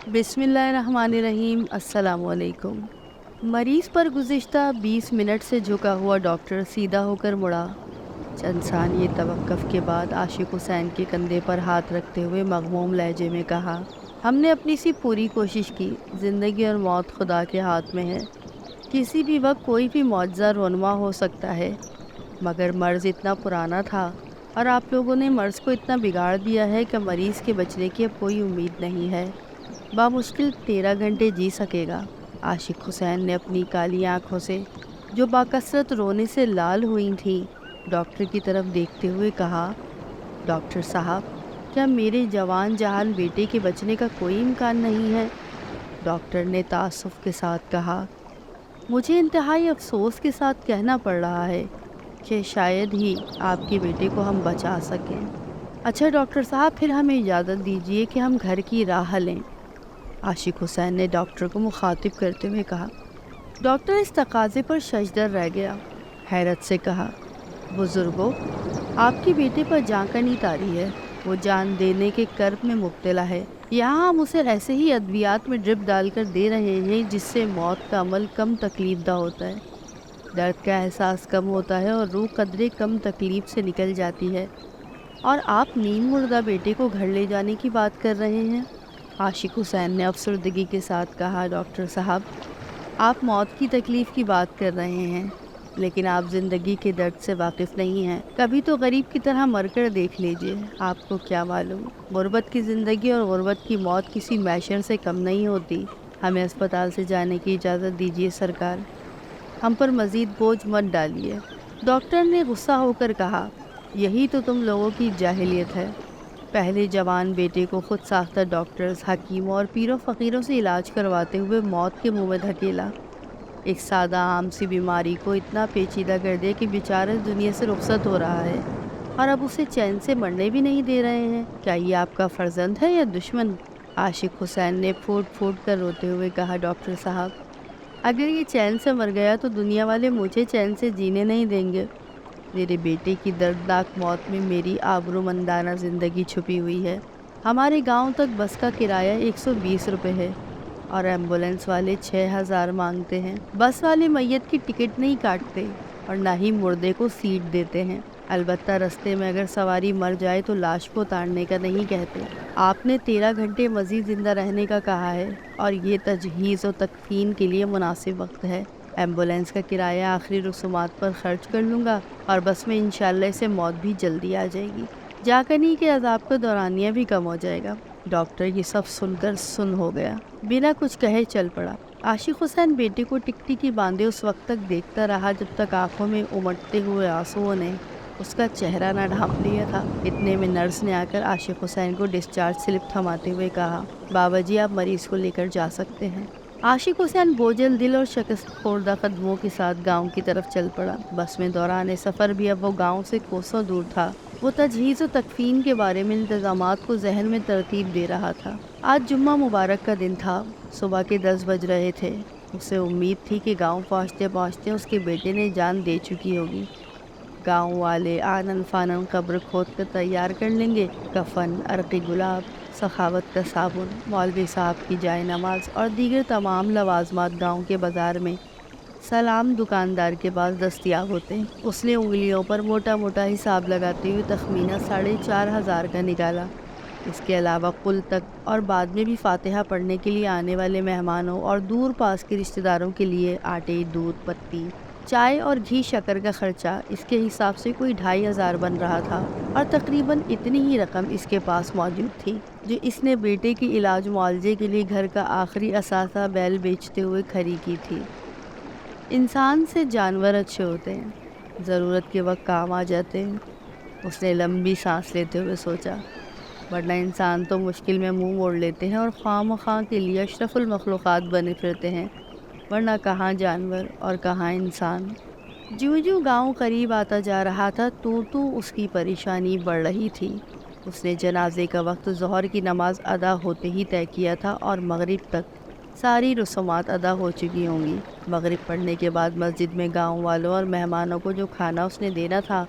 بسم اللہ الرحمن الرحیم۔ السلام علیکم۔ مریض پر گزشتہ 20 منٹ سے جھکا ہوا ڈاکٹر سیدھا ہو کر مڑا۔ چند ثانیے توقف کے بعد عاشق حسین کے کندھے پر ہاتھ رکھتے ہوئے مغموم لہجے میں کہا، ہم نے اپنی سی پوری کوشش کی، زندگی اور موت خدا کے ہاتھ میں ہے۔ کسی بھی وقت کوئی بھی معجزہ رونما ہو سکتا ہے، مگر مرض اتنا پرانا تھا اور آپ لوگوں نے مرض کو اتنا بگاڑ دیا ہے کہ مریض کے بچنے کی اب کوئی امید نہیں ہے۔ بامشکل 13 گھنٹے جی سکے گا۔ عاشق حسین نے اپنی کالی آنکھوں سے جو باکثرت رونے سے لال ہوئی تھیں ڈاکٹر کی طرف دیکھتے ہوئے کہا، ڈاکٹر صاحب، کیا میرے جوان جہان بیٹے کے بچنے کا کوئی امکان نہیں ہے؟ ڈاکٹر نے تعصب کے ساتھ کہا، مجھے انتہائی افسوس کے ساتھ کہنا پڑ رہا ہے کہ شاید ہی آپ کے بیٹے کو ہم بچا سکیں۔ اچھا ڈاکٹر صاحب، پھر ہمیں اجازت دیجیے کہ ہم گھر کی راہ لیں۔ عاشق حسین نے ڈاکٹر کو مخاطب کرتے ہوئے کہا۔ ڈاکٹر اس تقاضے پر ششدر رہ گیا، حیرت سے کہا، بزرگوں، آپ کے بیٹے پر جان کنی طاری ہے، وہ جان دینے کے کرب میں مبتلا ہے۔ یہاں ہم اسے ایسے ہی ادویات میں ڈرپ ڈال کر دے رہے ہیں جس سے موت کا عمل کم تکلیف دہ ہوتا ہے، درد کا احساس کم ہوتا ہے اور روح قدرے کم تکلیف سے نکل جاتی ہے، اور آپ نیم مردہ بیٹے کو گھر لے جانے کی بات کر رہے ہیں۔ عاشق حسین نے افسردگی کے ساتھ کہا، ڈاکٹر صاحب، آپ موت کی تکلیف کی بات کر رہے ہیں، لیکن آپ زندگی کے درد سے واقف نہیں ہیں۔ کبھی تو غریب کی طرح مر کر دیکھ لیجئے، آپ کو کیا معلوم، غربت کی زندگی اور غربت کی موت کسی میشر سے کم نہیں ہوتی۔ ہمیں اسپتال سے جانے کی اجازت دیجیے سرکار، ہم پر مزید بوجھ مت ڈالیے۔ ڈاکٹر نے غصہ ہو کر کہا، یہی تو تم لوگوں کی جاہلیت ہے۔ پہلے جوان بیٹے کو خود ساختہ ڈاکٹرز، حکیموں اور پیروں فقیروں سے علاج کرواتے ہوئے موت کے منہ میں دھکیلا۔ ایک سادہ عام سی بیماری کو اتنا پیچیدہ کر دیا کہ بیچارہ اس دنیا سے رخصت ہو رہا ہے، اور اب اسے چین سے مرنے بھی نہیں دے رہے ہیں۔ کیا یہ آپ کا فرزند ہے یا دشمن؟ عاشق حسین نے پھوٹ پھوٹ کر روتے ہوئے کہا، ڈاکٹر صاحب، اگر یہ چین سے مر گیا تو دنیا والے مجھے چین سے جینے نہیں دیں گے۔ میرے بیٹے کی دردناک موت میں میری آبرومندانہ زندگی چھپی ہوئی ہے۔ ہمارے گاؤں تک بس کا کرایہ 120 روپے ہے اور ایمبولینس والے 6000 مانگتے ہیں۔ بس والے میت کی ٹکٹ نہیں کاٹتے اور نہ ہی مردے کو سیٹ دیتے ہیں، البتہ رستے میں اگر سواری مر جائے تو لاش کو اتارنے کا نہیں کہتے۔ آپ نے 13 گھنٹے مزید زندہ رہنے کا کہا ہے اور یہ تجہیز و تکفین کے لیے مناسب وقت ہے۔ ایمبولینس کا کرایہ آخری رسومات پر خرچ کر لوں گا اور بس میں انشاءاللہ اسے موت بھی جلدی آ جائے گی، جاکنی کے عذاب کا دورانیہ بھی کم ہو جائے گا۔ ڈاکٹر یہ سب سن کر سن ہو گیا، بنا کچھ کہے چل پڑا۔ عاشق حسین بیٹے کو ٹکٹکی باندھے اس وقت تک دیکھتا رہا جب تک آنکھوں میں امٹتے ہوئے آنسوؤں نے اس کا چہرہ نہ ڈھانپ لیا تھا۔ اتنے میں نرس نے آ کر عاشق حسین کو ڈسچارج سلپ تھماتے ہوئے کہا، بابا جی، آپ مریض کو لے کر جا سکتے ہیں۔ عاشق حسین بوجھل دل اور شکست خوردہ قدموں کے ساتھ گاؤں کی طرف چل پڑا۔ بس میں دوران سفر بھی اب وہ گاؤں سے کوسوں دور تھا۔ وہ تجہیز و تکفین کے بارے میں انتظامات کو ذہن میں ترتیب دے رہا تھا۔ آج جمعہ مبارک کا دن تھا، صبح کے 10 بج رہے تھے۔ اسے امید تھی کہ گاؤں پہنچتے پہنچتے اس کے بیٹے نے جان دے چکی ہوگی۔ گاؤں والے آنن فانن قبر کھود کر تیار کر لیں گے، کفن، عرق گلاب، سخاوت کا صابن، مولوی صاحب کی جائے نماز اور دیگر تمام لوازمات گاؤں کے بازار میں سلام دکاندار کے پاس دستیاب ہوتے ہیں۔ اس نے انگلیوں پر موٹا موٹا حساب لگاتے ہوئے تخمینہ 4500 کا نکالا۔ اس کے علاوہ قل تک اور بعد میں بھی فاتحہ پڑھنے کے لیے آنے والے مہمانوں اور دور پاس کے رشتہ داروں کے لیے آٹے، دودھ، پتی، چائے اور گھی شکر کا خرچہ اس کے حساب سے کوئی 2500 بن رہا تھا، اور تقریباً اتنی ہی رقم اس کے پاس موجود تھی جو اس نے بیٹے کے علاج معالجے کے لیے گھر کا آخری اثاثہ بیل بیچتے ہوئے کھری کی تھی۔ انسان سے جانور اچھے ہوتے ہیں، ضرورت کے وقت کام آ جاتے ہیں، اس نے لمبی سانس لیتے ہوئے سوچا، ورنہ انسان تو مشکل میں منہ موڑ لیتے ہیں اور خواہ مخواہ کے لیے اشرف المخلوقات بنے پھرتے ہیں، ورنہ کہاں جانور اور کہاں انسان۔ جوں جوں گاؤں قریب آتا جا رہا تھا تو اس کی پریشانی بڑھ رہی تھی۔ اس نے جنازے کا وقت ظہر کی نماز ادا ہوتے ہی طے کیا تھا اور مغرب تک ساری رسومات ادا ہو چکی ہوں گی۔ مغرب پڑھنے کے بعد مسجد میں گاؤں والوں اور مہمانوں کو جو کھانا اس نے دینا تھا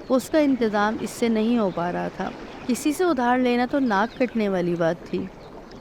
اس کا انتظام اس سے نہیں ہو پا رہا تھا۔ کسی سے ادھار لینا تو ناک کٹنے والی بات تھی۔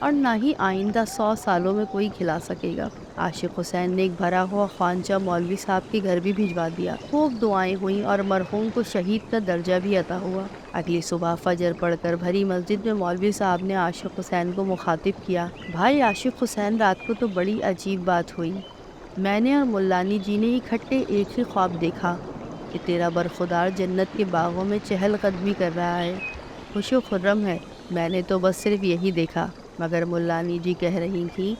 اور نہ ہی آئندہ 100 سالوں میں کوئی کھلا سکے گا۔ عاشق حسین نے ایک بھرا ہوا خوانچہ مولوی صاحب کے گھر بھی بھجوا دیا۔ خوب دعائیں ہوئیں اور مرحوم کو شہید کا درجہ بھی عطا ہوا۔ اگلی صبح فجر پڑھ کر بھری مسجد میں مولوی صاحب نے عاشق حسین کو مخاطب کیا، بھائی عاشق حسین، رات کو تو بڑی عجیب بات ہوئی۔ میں نے اور ملانی جی نے اکٹھے ایک ہی خواب دیکھا کہ تیرا برخودار جنت کے باغوں میں چہل قدمی کر رہا ہے، خوش و خرم ہے۔ میں نے تو بس صرف یہی دیکھا، مگر ملانی جی کہہ رہی تھیں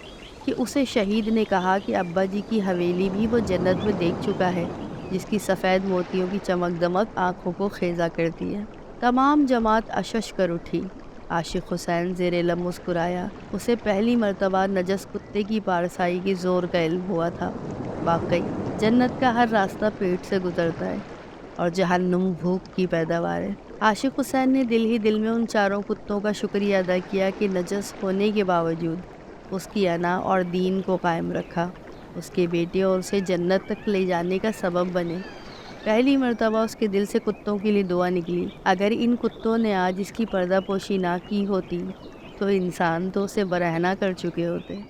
کہ اسے شہید نے کہا کہ ابا جی کی حویلی بھی وہ جنت میں دیکھ چکا ہے، جس کی سفید موتیوں کی چمک دمک آنکھوں کو خیزہ کرتی ہے۔ تمام جماعت اشش کر اٹھی۔ عاشق حسین زیر لب مسکرایا۔ اسے پہلی مرتبہ نجس کتے کی پارسائی کی زور کا علم ہوا تھا۔ واقعی جنت کا ہر راستہ پیٹ سے گزرتا ہے اور جہنم بھوک کی پیداوار ہے۔ عاشق حسین نے دل ہی دل میں ان چاروں کتوں کا شکریہ ادا کیا کہ نجس ہونے کے باوجود اس کی انا اور دین کو قائم رکھا، اس کے بیٹے اور اسے جنت تک لے جانے کا سبب بنے۔ پہلی مرتبہ اس کے دل سے کتوں کے لیے دعا نکلی، اگر ان کتوں نے آج اس کی پردہ پوشی نہ کی ہوتی تو انسان تو اسے برہنہ کر چکے ہوتے۔